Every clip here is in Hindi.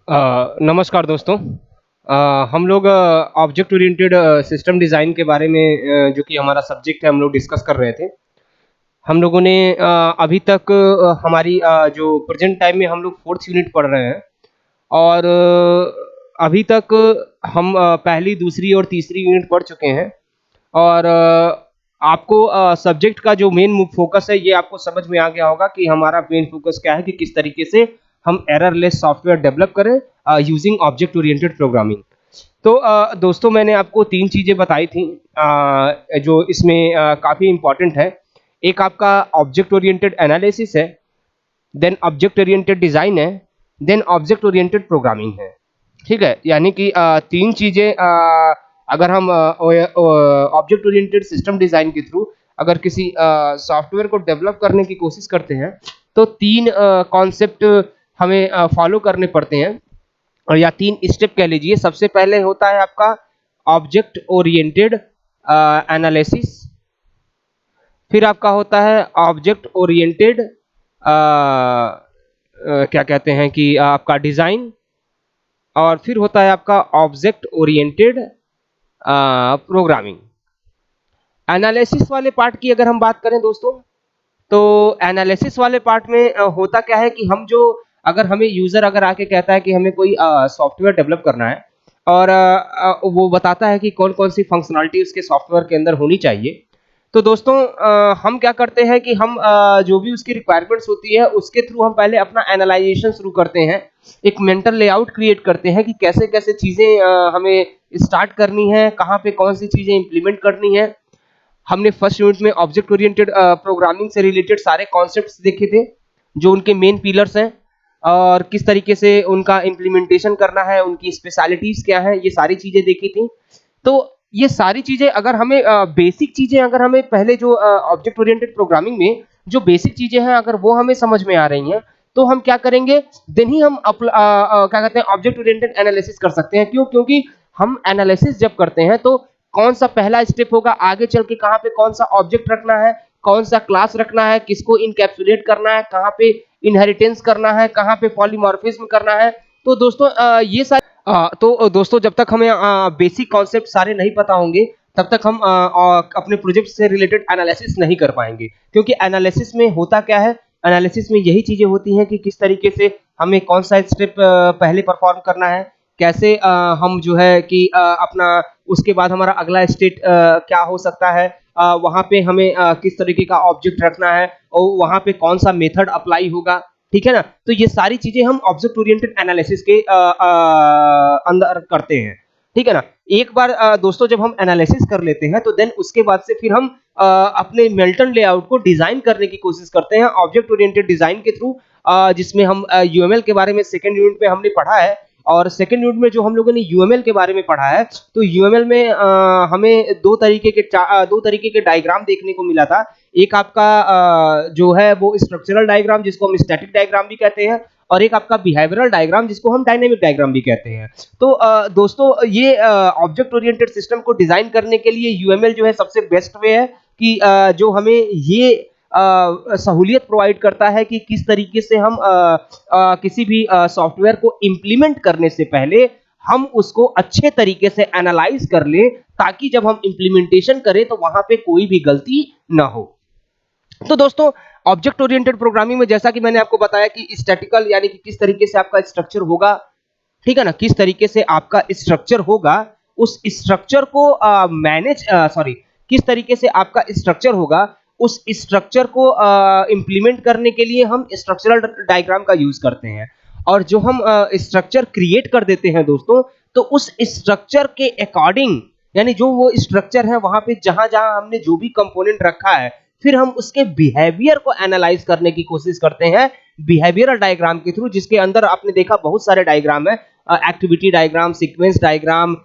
नमस्कार दोस्तों। हम लोग ऑब्जेक्ट ओरिएंटेड सिस्टम डिज़ाइन के बारे में जो कि हमारा सब्जेक्ट है हम लोग डिस्कस कर रहे थे। हम लोगों ने अभी तक हमारी जो प्रेजेंट टाइम में हम लोग 4th यूनिट पढ़ रहे हैं और अभी तक हम पहली, दूसरी और तीसरी यूनिट पढ़ चुके हैं और आपको सब्जेक्ट का जो मेन फोकस है ये आपको समझ में आ गया होगा कि हमारा मेन फोकस क्या है कि किस तरीके से हम एररलेस सॉफ्टवेयर डेवलप करें यूजिंग ऑब्जेक्ट ओरिएंटेड प्रोग्रामिंग। तो दोस्तों मैंने आपको 3 चीज़ें बताई थी जो इसमें काफ़ी इम्पोर्टेंट है। एक आपका ऑब्जेक्ट ओरिएंटेड एनालिसिस है, देन ऑब्जेक्ट ओरिएंटेड डिज़ाइन है, देन ऑब्जेक्ट ओरिएंटेड प्रोग्रामिंग है। ठीक है? यानी कि 3 चीज़ें अगर हम ऑब्जेक्ट ओरिएंटेड सिस्टम डिज़ाइन के थ्रू अगर किसी सॉफ्टवेयर को डेवलप करने की कोशिश करते हैं, तो 3 कॉन्सेप्ट हमें फॉलो करने पड़ते हैं और या 3 स्टेप कह लीजिए। सबसे पहले होता है आपका ऑब्जेक्ट ओरिएंटेड एनालिसिस, फिर आपका होता है ऑब्जेक्ट ओरिएंटेड क्या कहते हैं कि आपका डिज़ाइन और फिर होता है आपका ऑब्जेक्ट ओरिएंटेड प्रोग्रामिंग। एनालिसिस वाले पार्ट की अगर हम बात करें दोस्तों, तो एनालिसिस वाले पार्ट में होता क्या है कि हम जो अगर हमें यूजर अगर आके कहता है कि हमें कोई सॉफ्टवेयर डेवलप करना है और वो बताता है कि कौन कौन सी फंक्शनलिटी उसके सॉफ्टवेयर के अंदर होनी चाहिए, तो दोस्तों हम क्या करते हैं कि हम जो भी उसकी रिक्वायरमेंट्स होती है उसके थ्रू हम पहले अपना एनालाइजेशन शुरू करते हैं। एक मेंटल लेआउट क्रिएट करते हैं कि कैसे कैसे चीज़ें हमें स्टार्ट करनी है, कहाँ पे कौन सी चीज़ें इंप्लीमेंट करनी है। हमने फर्स्ट यूनिट में ऑब्जेक्ट ओरिएंटेड प्रोग्रामिंग से रिलेटेड सारे कॉन्सेप्ट्स देखे थे, जो उनके मेन पिलर्स हैं और किस तरीके से उनका इम्प्लीमेंटेशन करना है, उनकी स्पेशलिटीज क्या है, ये सारी चीजें देखी थी। तो ये सारी चीजें अगर हमें बेसिक चीजें अगर हमें पहले जो ऑब्जेक्ट ओरिएंटेड प्रोग्रामिंग में जो बेसिक चीजें हैं अगर वो हमें समझ में आ रही हैं, तो हम क्या करेंगे, देन ही हम क्या कहते हैं ऑब्जेक्ट ओरिएंटेड एनालिसिस कर सकते हैं। क्यों? क्योंकि हम एनालिसिस जब करते हैं तो कौन सा पहला स्टेप होगा, आगे चल के कहाँ पे कौन सा ऑब्जेक्ट रखना है, कौन सा क्लास रखना है, किसको इनकैप्सुलेट करना है, कहाँ पे इनहेरिटेंस करना है, कहाँ पे पॉलीमॉर्फिज्म करना है। तो दोस्तों ये सारे तो दोस्तों जब तक हमें बेसिक कॉन्सेप्ट सारे नहीं पता होंगे तब तक हम अपने प्रोजेक्ट से रिलेटेड एनालिसिस नहीं कर पाएंगे। क्योंकि एनालिसिस में होता क्या है, एनालिसिस में यही चीजें होती हैं कि किस तरीके से हमें कौन सा स्टेप पहले परफॉर्म करना है, कैसे हम जो है कि अपना उसके बाद हमारा अगला स्टेट क्या हो सकता है, वहाँ पे हमें किस तरीके का ऑब्जेक्ट रखना है और वहाँ पे कौन सा मेथड अप्लाई होगा। ठीक है ना? तो ये सारी चीजें हम ऑब्जेक्ट ओरिएंटेड एनालिसिस के अंदर करते हैं। ठीक है ना? एक बार दोस्तों जब हम एनालिसिस कर लेते हैं तो देन उसके बाद से फिर हम अपने मेल्टन लेआउट को डिजाइन करने की कोशिश करते हैं ऑब्जेक्ट ओरिएंटेड डिजाइन के थ्रू, जिसमें हम यूएमएल के बारे में सेकंड यूनिट में हमने पढ़ा है। और सेकंड यूनिट में जो हम लोगों ने यूएमएल के बारे में पढ़ा है, तो यूएमएल में हमें दो तरीके के डायग्राम देखने को मिला था। एक आपका जो है वो स्ट्रक्चरल डायग्राम जिसको हम स्टैटिक डायग्राम भी कहते हैं और एक आपका बिहेवियरल डायग्राम जिसको हम डायनेमिक डायग्राम भी कहते हैं। तो दोस्तों ये ऑब्जेक्ट ओरिएंटेड सिस्टम को डिजाइन करने के लिए यूएमएल जो है सबसे बेस्ट वे है कि जो हमें ये सहूलियत प्रोवाइड करता है कि किस तरीके से हम किसी भी सॉफ्टवेयर को इम्प्लीमेंट करने से पहले हम उसको अच्छे तरीके से एनालाइज कर ले, ताकि जब हम इम्प्लीमेंटेशन करें तो वहां पे कोई भी गलती ना हो। तो दोस्तों ऑब्जेक्ट ओरिएंटेड प्रोग्रामिंग में जैसा कि मैंने आपको बताया कि स्टैटिकल यानी कि किस तरीके से आपका स्ट्रक्चर होगा, ठीक है ना, किस तरीके से आपका स्ट्रक्चर होगा, उस स्ट्रक्चर को किस तरीके से आपका स्ट्रक्चर होगा, उस स्ट्रक्चर को इंप्लीमेंट करने के लिए हम स्ट्रक्चरल डायग्राम का यूज करते हैं। और जो हम स्ट्रक्चर क्रिएट कर देते हैं दोस्तों, तो उस स्ट्रक्चर के अकॉर्डिंग यानी जो वो स्ट्रक्चर है वहां पे जहां जहां हमने जो भी कंपोनेंट रखा है, फिर हम उसके बिहेवियर को एनालाइज करने की कोशिश करते हैं बिहेवियरल डायग्राम के थ्रू, जिसके अंदर आपने देखा बहुत सारे डायग्राम है, activity diagram, sequence diagram,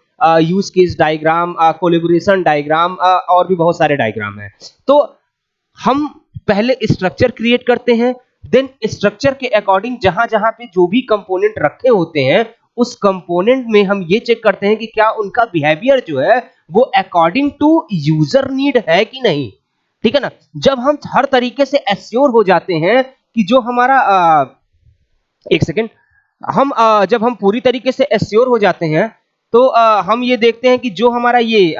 use case diagram, collaboration diagram और भी बहुत सारे डायग्राम है। तो हम पहले स्ट्रक्चर क्रिएट करते हैं, देन स्ट्रक्चर के अकॉर्डिंग जहां जहां पे जो भी कंपोनेंट रखे होते हैं उस कंपोनेंट में हम ये चेक करते हैं कि क्या उनका बिहेवियर जो है वो अकॉर्डिंग टू यूजर नीड है कि नहीं। ठीक है ना? जब हम हर तरीके से एश्योर हो जाते हैं कि जो हमारा एक सेकेंड हम जब हम पूरी तरीके से एश्योर हो जाते हैं तो हम ये देखते हैं कि जो हमारा ये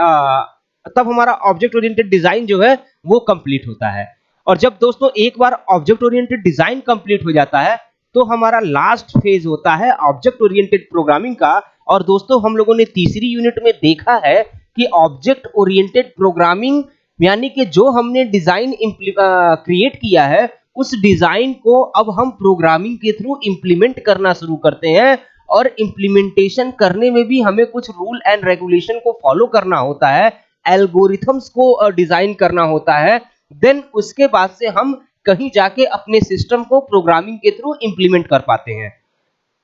तब हमारा ऑब्जेक्ट ओरिएंटेड डिजाइन जो है वो कंप्लीट होता है। और जब दोस्तों एक बार ऑब्जेक्ट ओरिएंटेड डिजाइन कंप्लीट हो जाता है तो हमारा लास्ट फेज होता है ऑब्जेक्ट ओरिएंटेड प्रोग्रामिंग का। और दोस्तों हम लोगों ने तीसरी यूनिट में देखा है कि ऑब्जेक्ट ओरिएंटेड प्रोग्रामिंग यानी कि जो हमने डिजाइन क्रिएट किया है उस डिजाइन को अब हम प्रोग्रामिंग के थ्रू इंप्लीमेंट करना शुरू करते हैं। और इंप्लीमेंटेशन करने में भी हमें कुछ रूल एंड रेगुलेशन को फॉलो करना होता है, एल्गोरिथम्स को डिजाइन करना होता है। देन उसके बाद से हम कहीं जाके अपने सिस्टम को प्रोग्रामिंग के थ्रू इंप्लीमेंट कर पाते हैं।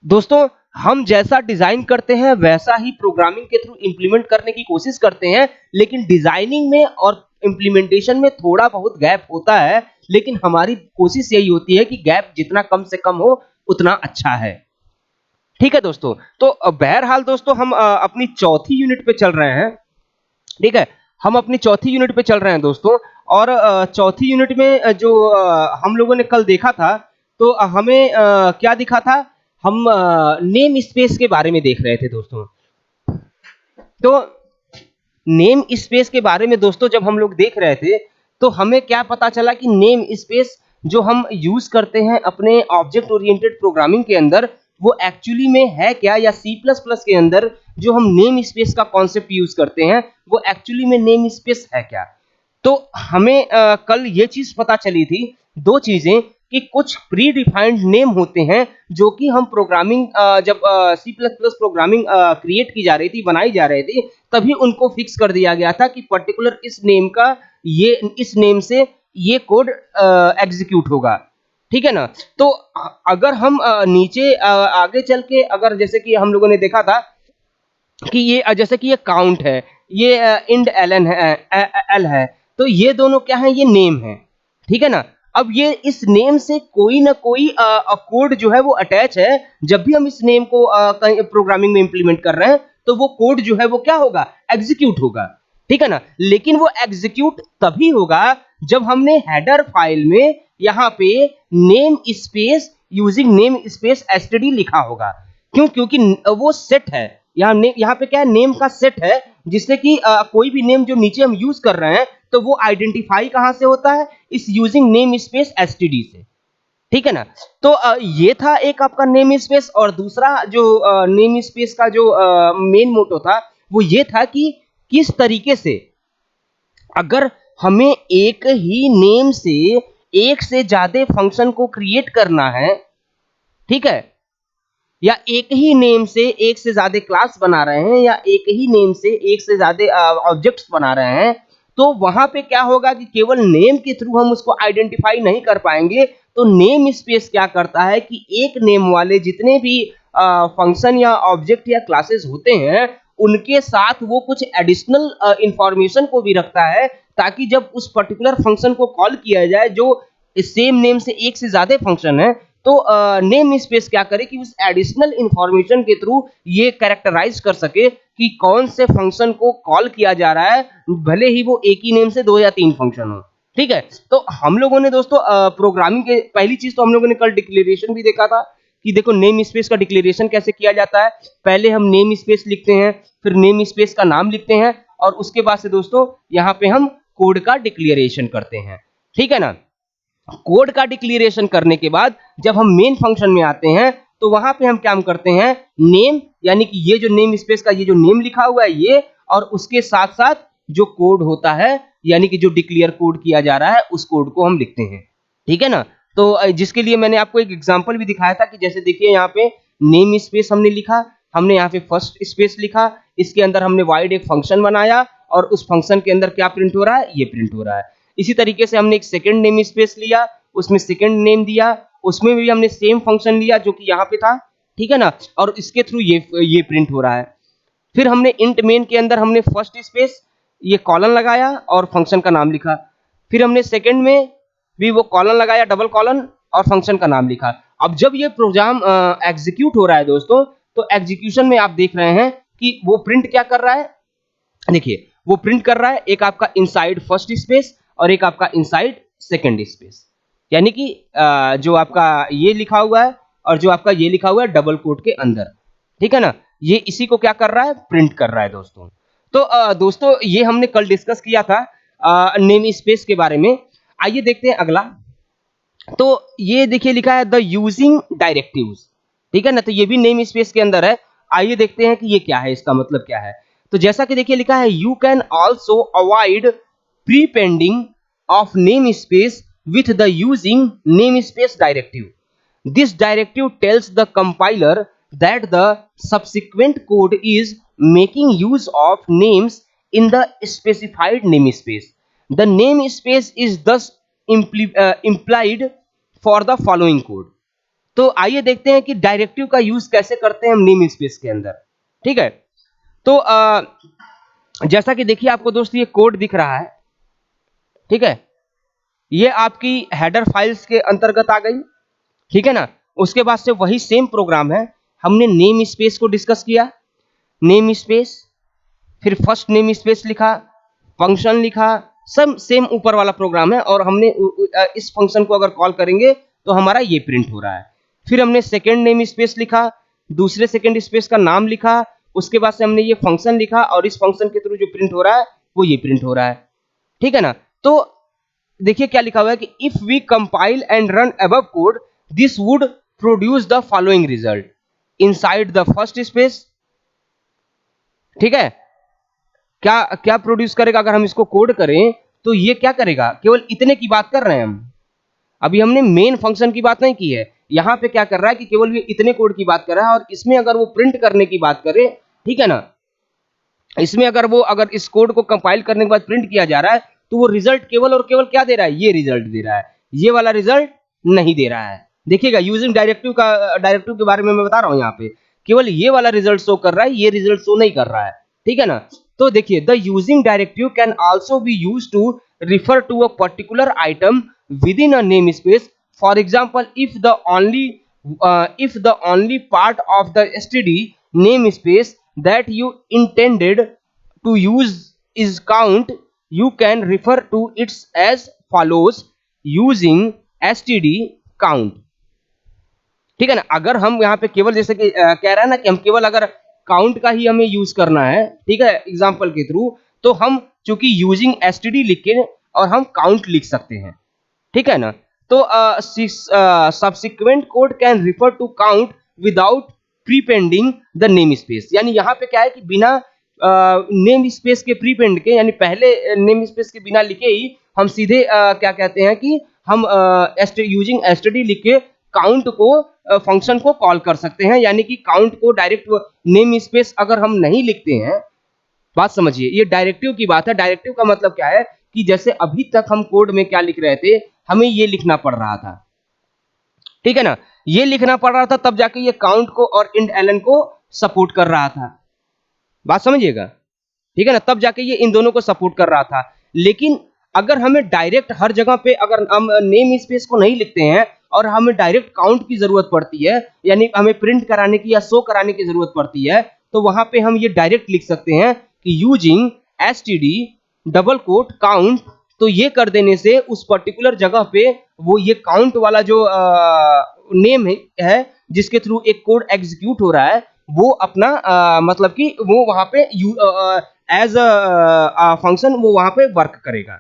दोस्तों हम जैसा डिजाइन करते हैं वैसा ही प्रोग्रामिंग के थ्रू इंप्लीमेंट करने की कोशिश करते हैं, लेकिन डिजाइनिंग में और इंप्लीमेंटेशन में थोड़ा बहुत गैप होता है। लेकिन हमारी कोशिश यही होती है कि गैप जितना कम से कम हो उतना अच्छा है। ठीक है दोस्तों, तो बहरहाल दोस्तों हम अपनी चौथी यूनिट पे चल रहे हैं। ठीक है, हम अपनी चौथी यूनिट पे चल रहे हैं दोस्तों। और चौथी यूनिट में जो हम लोगों ने कल देखा था तो हमें क्या दिखा था, हम नेम स्पेस के बारे में देख रहे थे दोस्तों। तो नेम स्पेस के बारे में दोस्तों जब हम लोग देख रहे थे तो हमें क्या पता चला कि नेम स्पेस जो हम यूज करते हैं अपने ऑब्जेक्ट ओरिएंटेड प्रोग्रामिंग के अंदर वो एक्चुअली में है क्या, या सी प्लस प्लस के अंदर जो हम नेम स्पेस का कॉन्सेप्ट यूज करते हैं वो एक्चुअली में नेम स्पेस है क्या। तो हमें कल ये चीज पता चली थी, दो चीजें, कि कुछ प्री डिफाइंड नेम होते हैं जो कि हम प्रोग्रामिंग जब C plus plus programming create की जा रही थी, बनाई जा रही थी, तभी उनको फिक्स कर दिया गया था कि पर्टिकुलर इस नेम का ये इस नेम से ये कोड एग्जीक्यूट होगा। ठीक है ना। तो अगर हम नीचे आगे चल के अगर जैसे कि हम लोगों ने देखा था कि ये जैसे कि ये काउंट है, ये इंड एलन है, एल है, तो ये दोनों क्या है, ये नेम है। ठीक है ना। अब ये इस नेम से कोई ना कोई कोड जो है वो अटैच है। जब भी हम इस नेम को कहीं प्रोग्रामिंग में इंप्लीमेंट कर रहे हैं तो वो कोड जो है वो क्या होगा, एग्जीक्यूट होगा। ठीक है ना। लेकिन वो एग्जीक्यूट तभी होगा जब हमने हेडर फाइल में यहाँ पे name space using name space STD लिखा होगा। क्यों? क्योंकि वो सेट है, यहाँ पे क्या है, नेम का सेट है, जिससे कि कोई भी नेम जो नीचे हम यूज कर रहे हैं तो वो आइडेंटिफाई कहां से होता है, इस यूजिंग नेम स्पेस एसटीडी से। ठीक है ना। तो ये था एक आपका नेम स्पेस। और दूसरा जो नेम स्पेस का जो मेन मोटो था वो ये था कि किस तरीके से अगर हमें एक ही नेम से एक से ज्यादा फंक्शन को क्रिएट करना है, ठीक है, या एक ही नेम से एक से ज्यादा क्लास बना रहे हैं, या एक ही नेम से एक से ज्यादा ऑब्जेक्ट्स बना रहे हैं, तो वहां पे क्या होगा कि केवल नेम के थ्रू हम उसको आइडेंटिफाई नहीं कर पाएंगे। तो नेम स्पेस क्या करता है कि एक नेम वाले जितने भी फंक्शन या ऑब्जेक्ट या क्लासेस होते हैं उनके साथ वो कुछ एडिशनल इंफॉर्मेशन को भी रखता है, ताकि जब उस पर्टिकुलर फंक्शन को कॉल किया जाए जो सेम नेम से एक से ज्यादा फंक्शन है, तो नेम स्पेस क्या करे कि उस एडिशनल इंफॉर्मेशन के थ्रू ये कैरेक्टराइज कर सके कि कौन से फंक्शन को कॉल किया जा रहा है, भले ही वो एक ही नेम से दो या तीन फंक्शन हो। ठीक है। तो हम लोगों ने दोस्तों प्रोग्रामिंग के पहली चीज तो हम लोगों ने कल डिक्लेरेशन भी देखा था कि देखो नेम स्पेस का डिक्लेरेशन कैसे किया जाता है। पहले हम नेम स्पेस लिखते हैं, फिर नेम स्पेस का नाम लिखते हैं, और उसके बाद से दोस्तों यहाँ पे हम कोड का डिक्लेरेशन करते हैं। ठीक है ना। कोड का डिक्लेरेशन करने के बाद जब हम मेन फंक्शन में आते हैं तो वहां पे हम क्या करते हैं, नेम यानी कि ये जो नेम स्पेस का ये जो नेम लिखा हुआ है ये, और उसके साथ साथ जो कोड होता है यानी कि जो डिक्लेयर कोड किया जा रहा है उस कोड को हम लिखते हैं। ठीक है ना। तो जिसके लिए मैंने आपको एक एग्जांपल भी दिखाया था कि जैसे देखिए यहाँ पे नेम स्पेस हमने लिखा, हमने यहाँ पे फर्स्ट स्पेस लिखा, इसके अंदर हमने वाइड एक फंक्शन बनाया और उस फंक्शन के अंदर क्या प्रिंट हो रहा है, ये प्रिंट हो रहा है। इसी तरीके से हमने एक सेकंड नेम स्पेस लिया, उसमें सेकंड नेम दिया, उसमें भी हमने सेम फंक्शन लिया जो कि यहाँ पे था। ठीक है ना। और इसके थ्रू ये प्रिंट हो रहा है। फिर हमने इंट मेन के अंदर हमने फर्स्ट स्पेस ये कॉलन लगाया और फंक्शन का नाम लिखा। फिर हमने सेकंड में भी वो कॉलन लगाया, डबल कॉलन, और फंक्शन का नाम लिखा। अब जब ये प्रोग्राम एग्जीक्यूट हो रहा है दोस्तों, तो एग्जीक्यूशन में आप देख रहे हैं कि वो प्रिंट क्या कर रहा है, देखिए वो प्रिंट कर रहा है एक आपका इनसाइड फर्स्ट स्पेस और एक आपका इनसाइड सेकंड स्पेस। यानी कि जो आपका ये लिखा हुआ है और जो आपका ये लिखा हुआ है डबल कोट के अंदर, ठीक है ना, ये इसी को क्या कर रहा है, प्रिंट कर रहा है दोस्तों। तो दोस्तों ये हमने कल डिस्कस किया था नेम स्पेस के बारे में। आइए देखते हैं अगला। तो ये देखिए लिखा है द यूजिंग डायरेक्टिव्स, ठीक है ना, तो ये भी नेम स्पेस के अंदर है। आइए देखते हैं कि ये क्या है, इसका मतलब क्या है। तो जैसा कि देखिए लिखा है you can also avoid prepending of name space with the using name space directive. This directive tells the compiler that the subsequent code is making use of names in the specified namespace. The namespace is thus implied for the following code. तो आइए देखते हैं कि डायरेक्टिव का यूज कैसे करते हैं हम नेम स्पेस के अंदर, ठीक है। तो जैसा कि देखिए आपको दोस्त ये कोड दिख रहा है, ठीक है, ये आपकी हेडर फाइल्स के अंतर्गत आ गई, ठीक है ना। उसके बाद से वही सेम प्रोग्राम है, हमने नेम स्पेस को डिस्कस किया, नेम स्पेस, फिर फर्स्ट नेम स्पेस लिखा, फंक्शन लिखा, सब सेम ऊपर वाला प्रोग्राम है। और हमने इस फंक्शन को अगर कॉल करेंगे तो हमारा ये प्रिंट हो रहा है। फिर हमने सेकेंड नेम स्पेस लिखा, दूसरे सेकेंड स्पेस का नाम लिखा, उसके बाद से हमने ये फंक्शन लिखा और इस फंक्शन के थ्रू जो प्रिंट हो रहा है वो ये प्रिंट हो रहा है, ठीक है ना। तो देखिए क्या लिखा हुआ है कि if we compile and run above code this would produce the following result inside the first space, ठीक है। क्या क्या प्रोड्यूस करेगा, अगर हम इसको कोड करें तो ये क्या करेगा, केवल इतने की बात कर रहे हैं हम, अभी हमने मेन फंक्शन की बात नहीं की है। यहां पे क्या कर रहा है कि केवल ये इतने कोड की बात कर रहा है, और इसमें अगर वो प्रिंट करने की बात करे, ठीक है ना, इसमें अगर इस कोड को कंपाइल करने के बाद प्रिंट किया जा रहा है तो वो रिजल्ट केवल और केवल क्या दे रहा है, ये रिजल्ट दे रहा है, ये वाला रिजल्ट नहीं दे रहा है। देखिएगा यूजिंग डायरेक्टिव के बारे में मैं बता रहा हूं, यहाँ पे केवल ये वाला रिजल्ट शो कर रहा है, ये रिजल्ट शो नहीं कर रहा है, ठीक है ना। तो देखिए the using directive can also be used to refer to a particular item within a namespace. For example, if the only part of the std namespace that you intended to use is count, you can refer to it as follows using std count, ठीक है ना। अगर हम यहाँ पे केवल जैसे कि कह रहा है ना कि हम केवल अगर काउंट का ही हमें यूज करना है, ठीक है, एग्जांपल के थ्रू, तो हम चूंकि यूजिंग std लिख के और हम काउंट लिख सकते हैं, ठीक है ना। तो subsequent code can refer to count without prepending the name space, यानी यहाँ पे क्या है कि बिना नेम स्पेस के प्रीपेंड के, यानी पहले नेम स्पेस के बिना लिखे ही हम सीधे क्या कहते हैं कि हम यूजिंग एसटीडी लिख के काउंट को फंक्शन को कॉल कर सकते हैं, यानी कि काउंट को डायरेक्ट नेम स्पेस अगर हम नहीं लिखते हैं, बात समझिए, ये डायरेक्टिव की बात है। डायरेक्टिव का मतलब क्या है कि जैसे अभी तक हम कोड में क्या लिख रहे थे, हमें ये लिखना पड़ रहा था, ठीक है ना, ये लिखना पड़ रहा था, तब जाके ये काउंट को और इंड एलन को सपोर्ट कर रहा था, बात समझिएगा, ठीक है ना, तब जाके ये इन दोनों को सपोर्ट कर रहा था। लेकिन अगर हमें डायरेक्ट हर जगह पे अगर हम नेम स्पेस को नहीं लिखते हैं और हमें डायरेक्ट काउंट की जरूरत पड़ती है, यानी हमें प्रिंट कराने की या शो कराने की जरूरत पड़ती है, तो वहां पे हम ये डायरेक्ट लिख सकते हैं कि using STD double quote count. तो ये कर देने से उस पर्टिकुलर जगह पे वो ये काउंट वाला जो नेम है जिसके थ्रू एक कोड एग्जीक्यूट हो रहा है, वो अपना मतलब कि वो वहां पे एज अ फंक्शन वो वहां पे वर्क करेगा,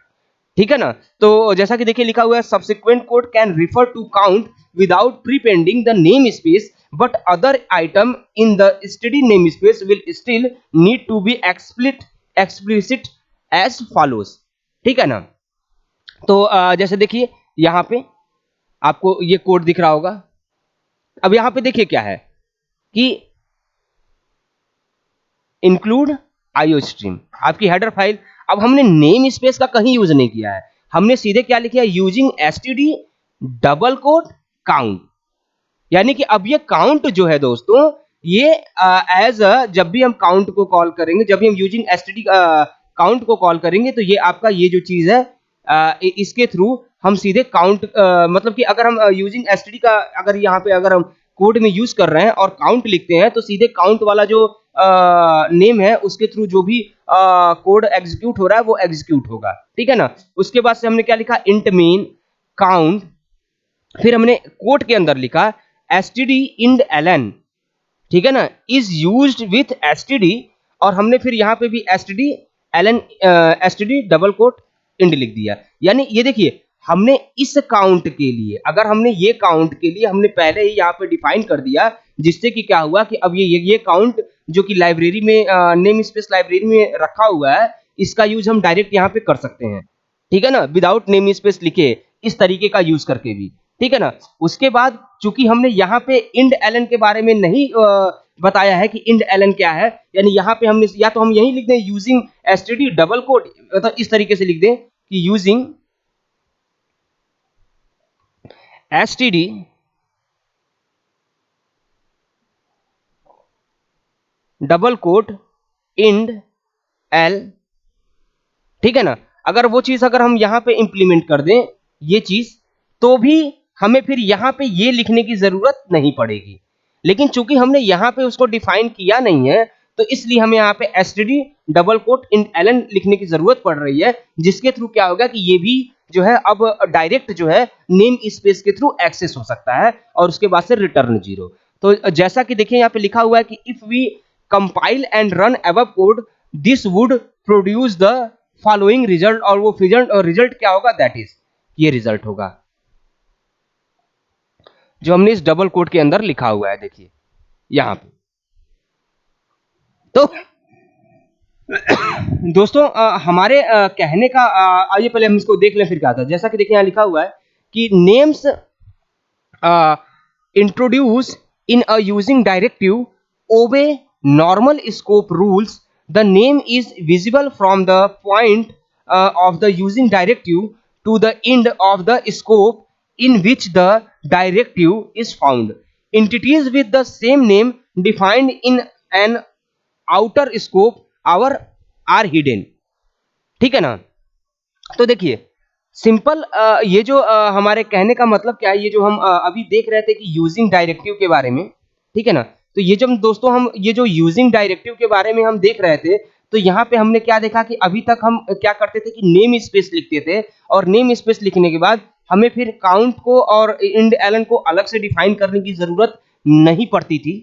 ठीक है ना। तो जैसा कि देखिए लिखा हुआ है subsequent code can refer to count without prepending the name space but other item in the study name space will still need to be explicit as follows, ठीक है ना। तो जैसे देखिए यहाँ पे आपको ये कोड दिख रहा होगा। अब यहाँ पे देखिए क्या है कि इंक्लूड आईओ स्ट्रीम, आपकी हेडर फाइल। अब हमने नेम स्पेस का कहीं यूज नहीं किया है, हमने सीधे क्या लिखा है, using STD double quote count, यानी कि अब ये काउंट जो है दोस्तों, ये एज जब भी हम काउंट को कॉल करेंगे, जब भी हम यूजिंग एसटीडी काउंट को कॉल करेंगे, तो ये आपका ये जो चीज है इसके थ्रू हम सीधे काउंट मतलब कि अगर हम यूजिंग एसटीडी का अगर यहाँ पे अगर हम कोड में यूज कर रहे हैं और काउंट लिखते हैं, तो सीधे काउंट वाला जो नेम है उसके थ्रू जो भी कोड एग्जीक्यूट हो रहा है वो एग्जीक्यूट होगा, ठीक है ना। उसके बाद से हमने क्या लिखा, इंट मेन काउंट, फिर हमने कोट के अंदर लिखा एसटीडी इंड एलन, ठीक है ना, इज यूज्ड विथ एसटीडी, और हमने फिर यहाँ पे भी एसटीडी एलन एसटीडी डबल कोट इंड लिख दिया। यानी ये देखिए हमने इस काउंट के लिए, अगर हमने ये काउंट के लिए हमने पहले ही यहाँ पे डिफाइन कर दिया, जिससे कि क्या हुआ कि अब ये काउंट जो कि लाइब्रेरी में नेम स्पेस लाइब्रेरी में रखा हुआ है, इसका यूज हम डायरेक्ट यहाँ पे कर सकते हैं, ठीक है ना, विदाउट नेम स्पेस लिखे, इस तरीके का यूज करके भी, ठीक है ना। उसके बाद चूंकि हमने यहाँ पे इंड एलन के बारे में नहीं बताया है कि इंड एलन क्या है, यानी यहाँ पे हमने या तो हम यही लिख दें यूजिंग एसटीडी डबल कोट, मतलब इस तरीके से लिख दें कि using STD double quote end L, ठीक है ना। अगर वो चीज अगर हम यहाँ पे इंप्लीमेंट कर दें ये चीज, तो भी हमें फिर यहाँ पे ये लिखने की जरूरत नहीं पड़ेगी। लेकिन चूंकि हमने यहाँ पे उसको डिफाइन किया नहीं है, तो इसलिए हमें यहाँ पे एसटीडी डबल कोट इंड एलन लिखने की जरूरत पड़ रही है, जिसके थ्रू क्या होगा कि ये भी जो है अब डायरेक्ट जो है नेम स्पेस के थ्रू एक्सेस हो सकता है, और उसके बाद से रिटर्न 0। तो जैसा कि देखिए यहाँ पे लिखा हुआ है कि if we compile and run above code this would produce the following result, और वो रिजल्ट क्या होगा, दैट इज ये रिजल्ट होगा जो हमने इस डबल कोट के अंदर लिखा हुआ है, देखिए यहां पे। तो दोस्तों हमारे कहने का आइए पहले हम इसको देख लें फिर क्या था। जैसा कि देखिए यहाँ लिखा हुआ है कि names introduce in a using directive obey normal scope rules, the name is visible from the point of the using directive to the end of the scope in which the directive is found. Entities with the same name defined in an outer scope are hidden, ठीक है ना। तो देखिए सिंपल ये जो हमारे कहने का मतलब क्या है, ये जो हम अभी देख रहे थे कि यूजिंग डायरेक्टिव के बारे में, ठीक है ना। तो ये जब दोस्तों हम ये जो यूजिंग डायरेक्टिव के बारे में हम देख रहे थे, तो यहाँ पे हमने क्या देखा कि अभी तक हम क्या करते थे कि नेम स्पेस लिखते थे, और नेम स्पेस लिखने के बाद हमें फिर काउंट को और इंड एलन को अलग से डिफाइन करने की जरूरत नहीं पड़ती थी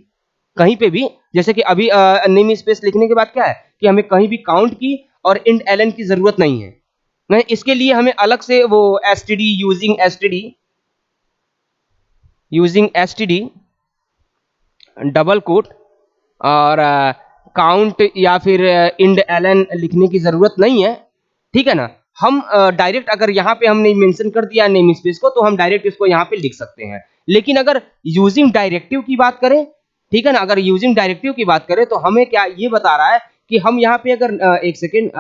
कहीं पे भी। जैसे कि अभी नेम स्पेस लिखने के बाद क्या है कि हमें कहीं भी काउंट की और इंड एलन की जरूरत नहीं है, नहीं, इसके लिए हमें अलग से वो STD using STD double quote और काउंट या फिर इंड एलन लिखने की जरूरत नहीं है, ठीक है ना। हम डायरेक्ट अगर यहाँ पे हमने मेंशन कर दिया नेम स्पेस को, तो हम डायरेक्ट इसको यहाँ पे लिख सकते हैं। लेकिन अगर यूजिंग डायरेक्टिव की बात करें, ठीक है ना, अगर यूजिंग डायरेक्टिव की बात करें तो हमें क्या ये बता रहा है कि हम यहाँ पे अगर एक सेकेंड,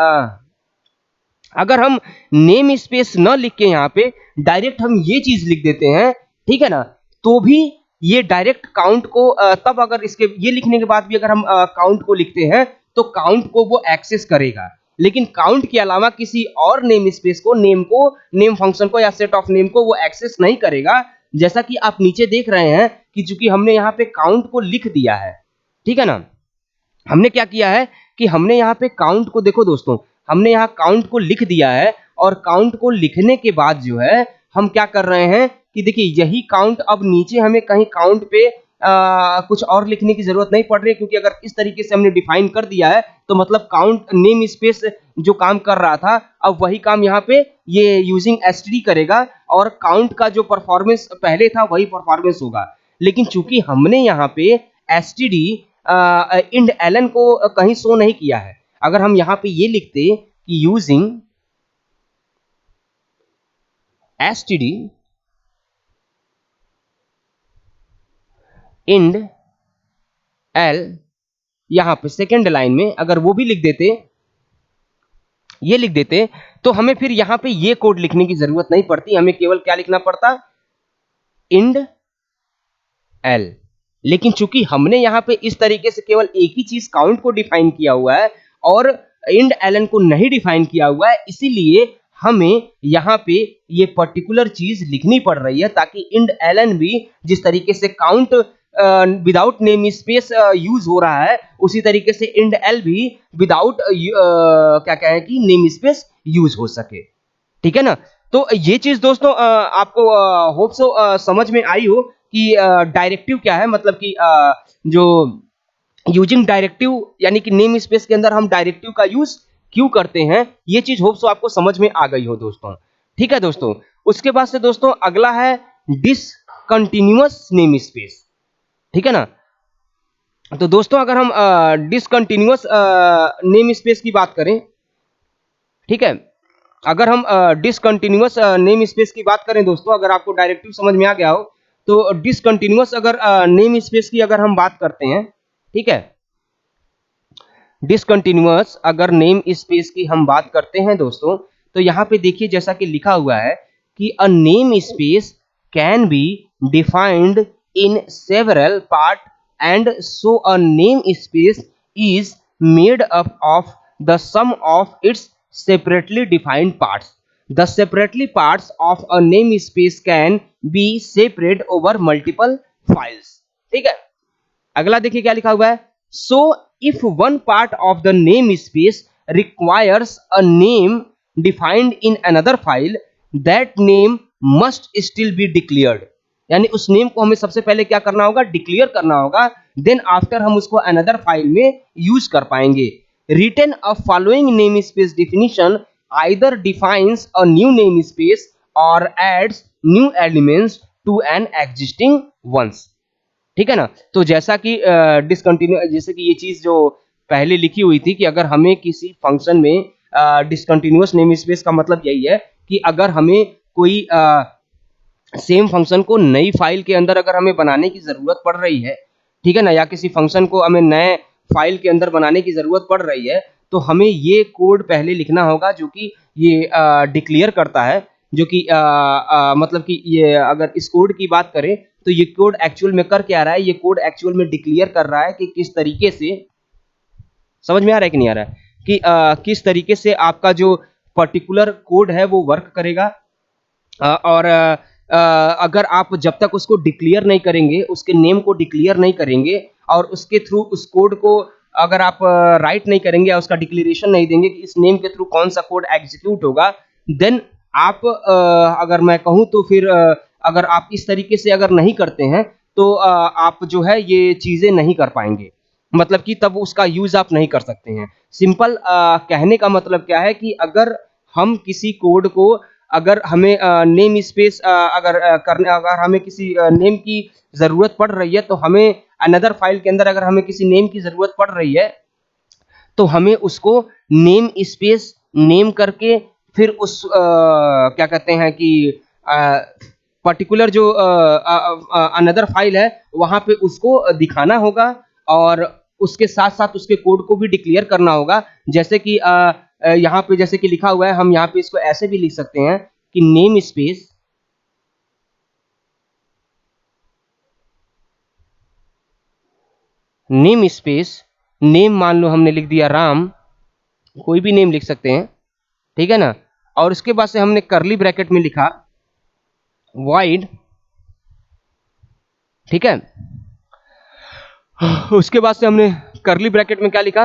अगर हम नेम स्पेस न लिख के यहाँ पे डायरेक्ट हम ये चीज लिख देते हैं, ठीक है ना, तो भी ये डायरेक्ट काउंट को तब अगर इसके ये लिखने के बाद भी अगर हम काउंट को लिखते हैं, तो काउंट को वो एक्सेस करेगा। लेकिन काउंट के अलावा किसी और नेम स्पेस को, नेम फंक्शन को या सेट ऑफ नेम को वो एक्सेस नहीं करेगा। जैसा कि आप नीचे देख रहे हैं कि चूंकि हमने यहाँ पे काउंट को लिख दिया है, ठीक है ना, हमने क्या किया है कि हमने यहाँ पे काउंट को, देखो दोस्तों, हमने यहाँ काउंट को लिख दिया है, और काउंट को लिखने के बाद जो है हम क्या कर रहे हैं कि देखिए यही काउंट अब नीचे हमें कहीं काउंट पे कुछ और लिखने की जरूरत नहीं पड़ रही है, क्योंकि अगर इस तरीके से हमने डिफाइन कर दिया है तो मतलब काउंट नेम स्पेस जो काम कर रहा था, अब वही काम यहाँ पे ये यूजिंग एसटीडी करेगा, और काउंट का जो परफॉर्मेंस पहले था वही परफॉर्मेंस होगा। लेकिन चूंकि हमने यहाँ पे एसटीडी इंड एलन को कहीं शो नहीं किया है, अगर हम यहाँ पे ये लिखते कि यूजिंग एसटीडी इंड एल, यहां पे सेकेंड लाइन में अगर वो भी लिख देते, ये लिख देते, तो हमें फिर यहां पे ये कोड लिखने की जरूरत नहीं पड़ती, हमें केवल क्या लिखना पड़ता, इंड एल। लेकिन चूंकि हमने यहां पे इस तरीके से केवल एक ही चीज काउंट को डिफाइन किया हुआ है और इंड एलन को नहीं डिफाइन किया हुआ है, इसीलिए हमें यहाँ पे ये पर्टिकुलर चीज लिखनी पड़ रही है, ताकि इंड एलन भी जिस तरीके से count without name space use हो रहा है, उसी तरीके से इंड एल भी विदाउट क्या कहें कि नेम स्पेस यूज हो सके, ठीक है ना। तो ये चीज दोस्तों आपको होप सो समझ में आई हो कि डायरेक्टिव क्या है, मतलब कि जो यूजिंग डायरेक्टिव यानी कि नेम स्पेस के अंदर हम डायरेक्टिव का यूज क्यों करते हैं, ये चीज होप सो आपको समझ में आ गई हो दोस्तों। ठीक है दोस्तों, उसके बाद से दोस्तों अगला है डिसकंटिन्यूअस नेम स्पेस। ठीक है ना। तो दोस्तों अगर हम डिसकंटिन्यूअस नेम स्पेस की बात करें, ठीक है, अगर हम डिसकंटिन्यूअस नेम स्पेस की बात करें दोस्तों, अगर आपको डायरेक्टिव समझ में आ गया हो, तो डिसकंटिन्यूअस अगर नेम स्पेस की अगर हम बात करते हैं, ठीक है, डिसकंटिन्यूअस अगर नेम स्पेस की हम बात करते हैं दोस्तों, तो यहाँ पे देखिए जैसा कि लिखा हुआ है कि a name space can be defined in several part and so a name space is made up of the sum of its separately defined parts. The separately parts of a namespace can be separate over multiple files. ठीक है, अगला देखिए क्या लिखा हुआ है। So if one part of the name space requires a name defined in another file, that name must still be declared. यानी उस नेम को हमें सबसे पहले क्या करना होगा, डिक्लेयर करना होगा, देन आफ्टर हम उसको अनदर फाइल में यूज कर पाएंगे। Written a following name space definition either defines a new name space और adds new elements to an existing ones. ठीक है ना। तो जैसा कि डिसकंटिन्यू, जैसे कि ये चीज जो पहले लिखी हुई थी कि अगर हमें किसी फंक्शन में डिसकंटिन्यूअस नेम स्पेस का मतलब यही है कि अगर हमें कोई सेम फंक्शन को नई फाइल के अंदर अगर हमें बनाने की जरूरत पड़ रही है, ठीक है ना, या किसी फंक्शन को हमें नए फाइल के अंदर बनाने की जरूरत पड़ रही है, तो हमें ये कोड पहले लिखना होगा जो कि ये डिक्लेयर करता है, जो कि मतलब कि ये अगर इस कोड की बात करें तो ये कोड एक्चुअल में कर क्या रहा है, ये कोड एक्चुअल में डिक्लेयर कर रहा है कि किस तरीके से, समझ में आ रहा है कि नहीं आ रहा है, कि किस तरीके से आपका जो पर्टिकुलर कोड है वो वर्क करेगा। और अगर आप जब तक उसको डिक्लेयर नहीं करेंगे, उसके नेम को डिक्लेयर नहीं करेंगे और उसके थ्रू उस कोड को अगर आप राइट नहीं करेंगे या उसका डिक्लेरेशन नहीं देंगे कि इस नेम के थ्रू कौन सा कोड एग्जीक्यूट होगा, देन आप अगर मैं कहूँ तो फिर अगर आप इस तरीके से अगर नहीं करते हैं तो आप जो है ये चीज़ें नहीं कर पाएंगे, मतलब कि तब उसका यूज आप नहीं कर सकते हैं। सिंपल कहने का मतलब क्या है कि अगर हम किसी कोड को, अगर हमें नेम स्पेस अगर हमें किसी नेम की जरूरत पड़ रही है, तो हमें अनदर फाइल के अंदर अगर हमें किसी नेम की जरूरत पड़ रही है, तो हमें उसको नेम स्पेस नेम करके फिर उस क्या कहते हैं कि पर्टिकुलर जो अनदर फाइल है वहां पे उसको दिखाना होगा और उसके साथ साथ उसके कोड को भी डिक्लेयर करना होगा। जैसे कि यहाँ पे जैसे कि लिखा हुआ है, हम यहाँ पे इसको ऐसे भी लिख सकते हैं कि नेम स्पेस नेम मान लो हमने लिख दिया राम, कोई भी नेम लिख सकते हैं, ठीक है ना। और उसके बाद से हमने करली ब्रैकेट में लिखा वाइड, ठीक है। उसके बाद से हमने करली ब्रैकेट में क्या लिखा,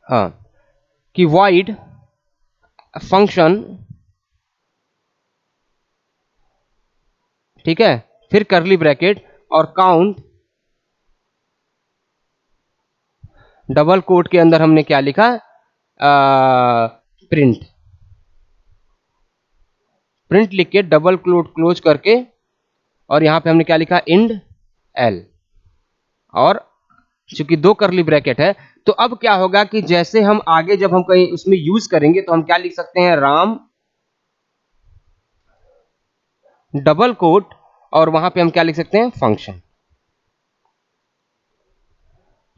हाँ, कि वाइड फंक्शन, ठीक है, फिर करली ब्रैकेट और काउंट, डबल कोट के अंदर हमने क्या लिखा, प्रिंट, प्रिंट लिख के डबल क्लोट क्लोज करके, और यहां पे हमने क्या लिखा, इंड एल, और चूंकि दो करली ब्रैकेट है तो अब क्या होगा कि जैसे हम आगे जब हम कहीं उसमें यूज करेंगे तो हम क्या लिख सकते हैं, राम डबल कोट, और वहां पे हम क्या लिख सकते हैं, फंक्शन।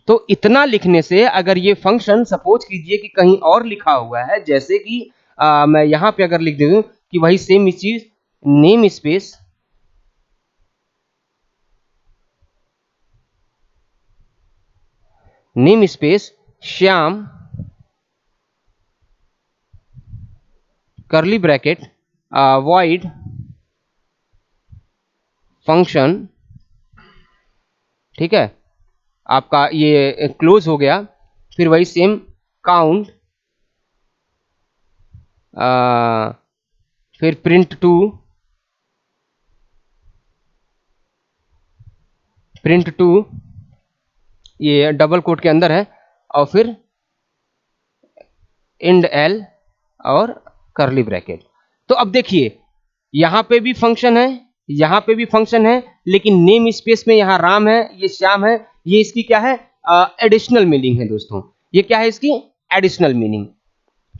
तो इतना लिखने से अगर ये फंक्शन सपोज कीजिए कि कहीं और लिखा हुआ है, जैसे कि मैं यहां पे अगर लिख दूं कि वही सेम चीज नेम स्पेस श्याम करली ब्रैकेट वॉइड फंक्शन, ठीक है, आपका ये क्लोज हो गया, फिर वही सेम काउंट, फिर प्रिंट टू, प्रिंट टू, ये डबल कोट के अंदर है, और फिर इंड एल और करली ब्रैकेट। तो अब देखिए यहां पे भी फंक्शन है, यहां पे भी फंक्शन है, लेकिन नेम स्पेस में यहां राम है, ये श्याम है, ये इसकी क्या है, एडिशनल मीनिंग है दोस्तों। ये क्या है इसकी एडिशनल मीनिंग,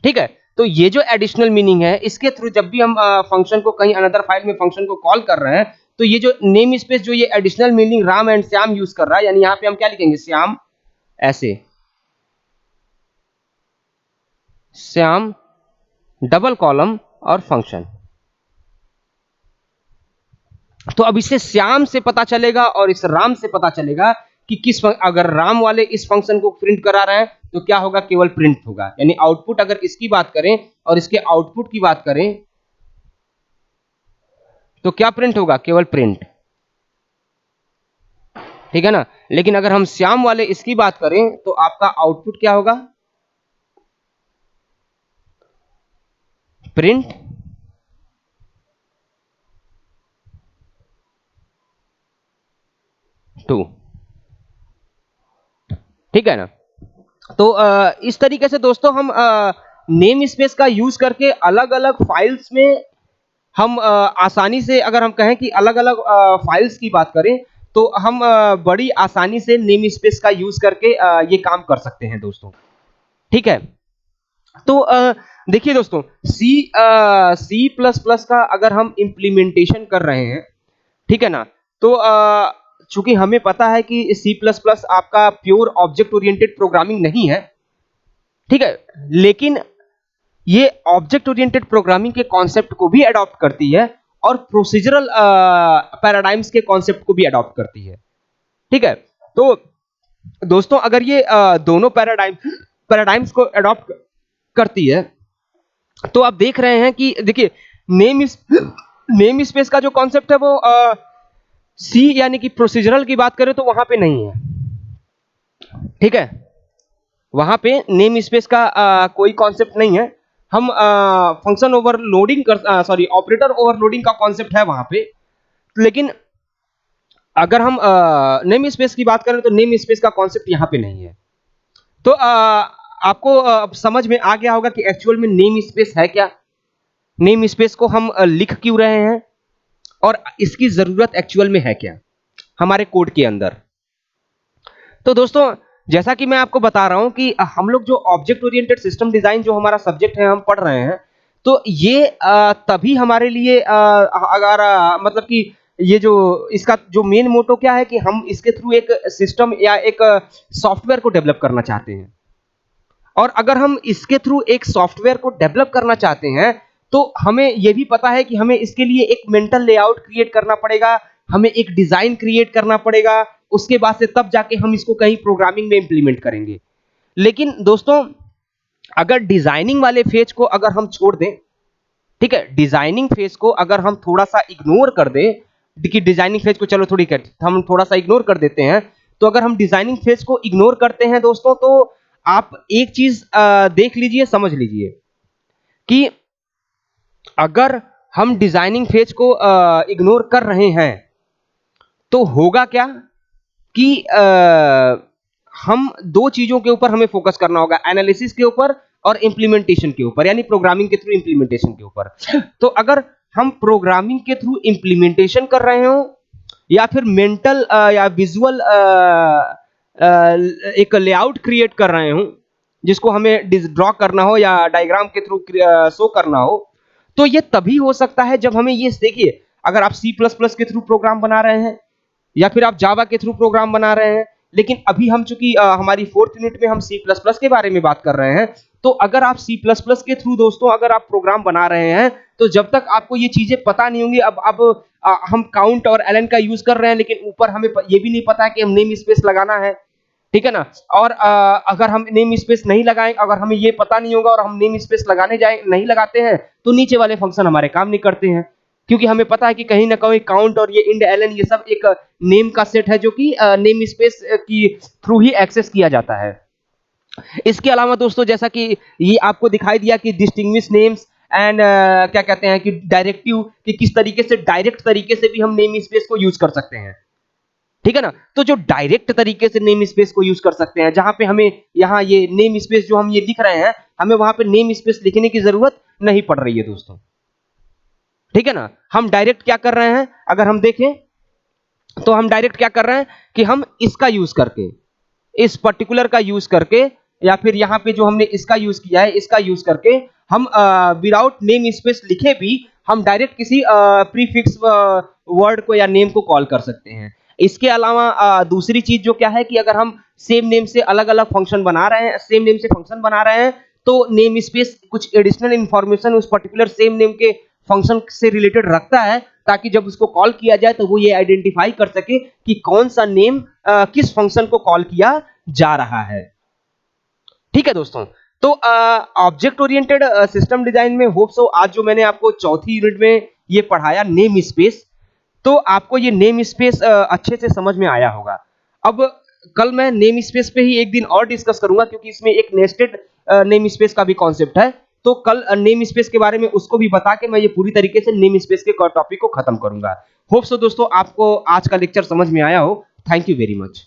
ठीक है। तो ये जो एडिशनल मीनिंग है, इसके थ्रू जब भी हम फंक्शन को कहीं अनदर फाइल में फंक्शन को कॉल कर रहे हैं, तो ये जो नेम स्पेस जो ये additional meaning Ram and Shyam use कर रहा है, यानी यहां पे हम क्या लिखेंगे, श्याम, ऐसे श्याम डबल कॉलम और फंक्शन। तो अब इससे श्याम से पता चलेगा और इस राम से पता चलेगा कि अगर राम वाले इस फंक्शन को प्रिंट करा रहे हैं तो क्या होगा, केवल प्रिंट होगा। यानी आउटपुट अगर इसकी बात करें और इसके आउटपुट की बात करें तो क्या प्रिंट होगा, केवल प्रिंट, ठीक है ना। लेकिन अगर हम श्याम वाले इसकी बात करें तो आपका आउटपुट क्या होगा, प्रिंट टू, ठीक है ना। तो इस तरीके से दोस्तों हम नेम स्पेस का यूज करके अलग अलग फाइल्स में हम आसानी से, अगर हम कहें कि अलग अलग फाइल्स की बात करें तो हम बड़ी आसानी से नेम स्पेस का यूज करके ये काम कर सकते हैं दोस्तों, ठीक है। तो देखिए दोस्तों, सी प्लस प्लस का अगर हम इंप्लीमेंटेशन कर रहे हैं, ठीक है ना, तो चूंकि हमें पता है कि सी प्लस प्लस आपका प्योर ऑब्जेक्ट ओरिएंटेड प्रोग्रामिंग नहीं है, ठीक है, लेकिन ये ऑब्जेक्ट ओरिएंटेड प्रोग्रामिंग के कॉन्सेप्ट को भी अडॉप्ट करती है और प्रोसीजरल पैराडाइम्स के कॉन्सेप्ट को भी अडॉप्ट करती है, ठीक है। तो दोस्तों अगर ये दोनों पैराडाइम्स को अडॉप्ट करती है तो आप देख रहे हैं कि देखिए नेम स्पेस का जो कॉन्सेप्ट है वो सी यानी कि प्रोसीजरल की बात करें तो वहां पे नहीं है, ठीक है। वहां पे नेम स्पेस का कोई कॉन्सेप्ट नहीं है। हम function overloading sorry operator overloading का कॉन्सेप्ट है वहां पे, लेकिन अगर हम नेम स्पेस की बात करें तो नेम स्पेस का कॉन्सेप्ट यहां पे नहीं है। तो आपको समझ में आ गया होगा कि एक्चुअल में नेम स्पेस है क्या, नेम स्पेस को हम लिख क्यों रहे हैं और इसकी जरूरत एक्चुअल में है क्या हमारे कोड के अंदर। तो दोस्तों जैसा कि मैं आपको बता रहा हूं कि हम लोग जो ऑब्जेक्ट ओरिएंटेड सिस्टम डिजाइन जो हमारा सब्जेक्ट है हम पढ़ रहे हैं, तो ये तभी हमारे लिए अगर मतलब कि ये जो इसका जो मेन मोटो क्या है कि हम इसके थ्रू एक सिस्टम या एक सॉफ्टवेयर को डेवलप करना चाहते हैं। और अगर हम इसके थ्रू एक सॉफ्टवेयर को डेवलप करना चाहते हैं तो हमें यह भी पता है कि हमें इसके लिए एक मेंटल लेआउट क्रिएट करना पड़ेगा, हमें एक डिजाइन क्रिएट करना पड़ेगा, उसके बाद से तब जाके हम इसको कहीं प्रोग्रामिंग में इंप्लीमेंट करेंगे। लेकिन दोस्तों अगर डिजाइनिंग वाले फेज को अगर हम छोड़ दें, ठीक है, डिजाइनिंग फेज को अगर हम थोड़ा सा इग्नोर कर दें, देखिए डिजाइनिंग फेज को चलो हम थोड़ा सा इग्नोर कर देते हैं, तो अगर हम डिजाइनिंग फेज को इग्नोर करते हैं दोस्तों तो आप एक चीज देख लीजिए, समझ लीजिए कि अगर हम डिजाइनिंग फेज को इग्नोर कर रहे हैं तो होगा क्या कि हम दो चीजों के ऊपर हमें फोकस करना होगा, एनालिसिस के ऊपर और इंप्लीमेंटेशन के ऊपर, यानी प्रोग्रामिंग के थ्रू इंप्लीमेंटेशन के ऊपर। तो अगर हम प्रोग्रामिंग के थ्रू इंप्लीमेंटेशन कर रहे हो या फिर मेंटल या विजुअल एक लेआउट क्रिएट कर रहे हो जिसको हमें ड्रॉ करना हो या डायग्राम के थ्रू शो करना हो, तो ये तभी हो सकता है जब हमें ये देखिए, अगर आप सी प्लस प्लस के थ्रू प्रोग्राम बना रहे हैं या फिर आप जावा के थ्रू प्रोग्राम बना रहे हैं, लेकिन अभी हम चूंकि हमारी 4th यूनिट में हम सी प्लस प्लस के बारे में बात कर रहे हैं, तो अगर आप सी प्लस प्लस के थ्रू दोस्तों अगर आप प्रोग्राम बना रहे हैं तो जब तक आपको ये चीजें पता नहीं होंगी, अब हम काउंट और एलन का यूज कर रहे हैं लेकिन ऊपर हमें ये भी नहीं पता है कि हम नेम स्पेस लगाना है, ठीक है ना। और अगर हम नेम स्पेस नहीं लगाएं, अगर हमें ये पता नहीं होगा और हम नेम स्पेस लगाने जाए नहीं लगाते हैं तो नीचे वाले फंक्शन हमारे काम नहीं करते हैं, क्योंकि हमें पता है कि कहीं ना कहीं काउंट और ये इंड एलन ये सब एक नेम का सेट है जो कि नेम स्पेस की थ्रू ही एक्सेस किया जाता है। इसके अलावा दोस्तों जैसा कि ये आपको दिखाई दिया कि डिस्टिंग्विश नेम्स एंड क्या कहते हैं कि डायरेक्टिव, कि किस तरीके से डायरेक्ट तरीके से भी हम नेम स्पेस को यूज कर सकते हैं, ठीक है ना? तो जो डायरेक्ट तरीके से नेम स्पेस को यूज कर सकते हैं, जहां पे हमें यहाँ ये नेम स्पेस जो हम ये लिख रहे हैं, हमें वहां पे नेम स्पेस लिखने की जरूरत नहीं पड़ रही है दोस्तों। ठीक है ना? हम डायरेक्ट क्या कर रहे हैं, अगर हम देखें तो हम डायरेक्ट क्या कर रहे हैं कि हम इसका यूज करके, इस पर्टिकुलर का यूज करके, या फिर यहाँ पे जो हमने इसका यूज किया है इसका यूज करके हम विदाउट नेम स्पेस लिखे भी हम डायरेक्ट किसी प्रीफिक्स वर्ड को या नेम को कॉल कर सकते हैं। इसके अलावा दूसरी चीज जो क्या है कि अगर हम सेम नेम से अलग अलग फंक्शन बना रहे हैं, सेम नेम से फंक्शन बना रहे हैं, तो नेम स्पेस कुछ एडिशनल इंफॉर्मेशन उस पर्टिकुलर सेम नेम के फंक्शन से रिलेटेड रखता है, ताकि जब उसको कॉल किया जाए तो वो ये आइडेंटिफाई कर सके कि कौन सा नेम किस फंक्शन को कॉल किया जा रहा है। ठीक है दोस्तों, तो ऑब्जेक्ट ओरिएंटेड सिस्टम डिजाइन में होप सो आज जो मैंने आपको चौथी यूनिट में ये पढ़ाया नेम स्पेस, तो आपको ये नेम स्पेस अच्छे से समझ में आया होगा। अब कल मैं नेम स्पेस पे ही एक दिन और डिस्कस करूंगा, क्योंकि इसमें एक नेस्टेड नेम स्पेस का भी कॉन्सेप्ट है। तो कल नेम स्पेस के बारे में उसको भी बता के मैं ये पूरी तरीके से नेम स्पेस के टॉपिक को खत्म करूंगा। होप सो दोस्तों आपको आज का लेक्चर समझ में आया हो। Thank you very much.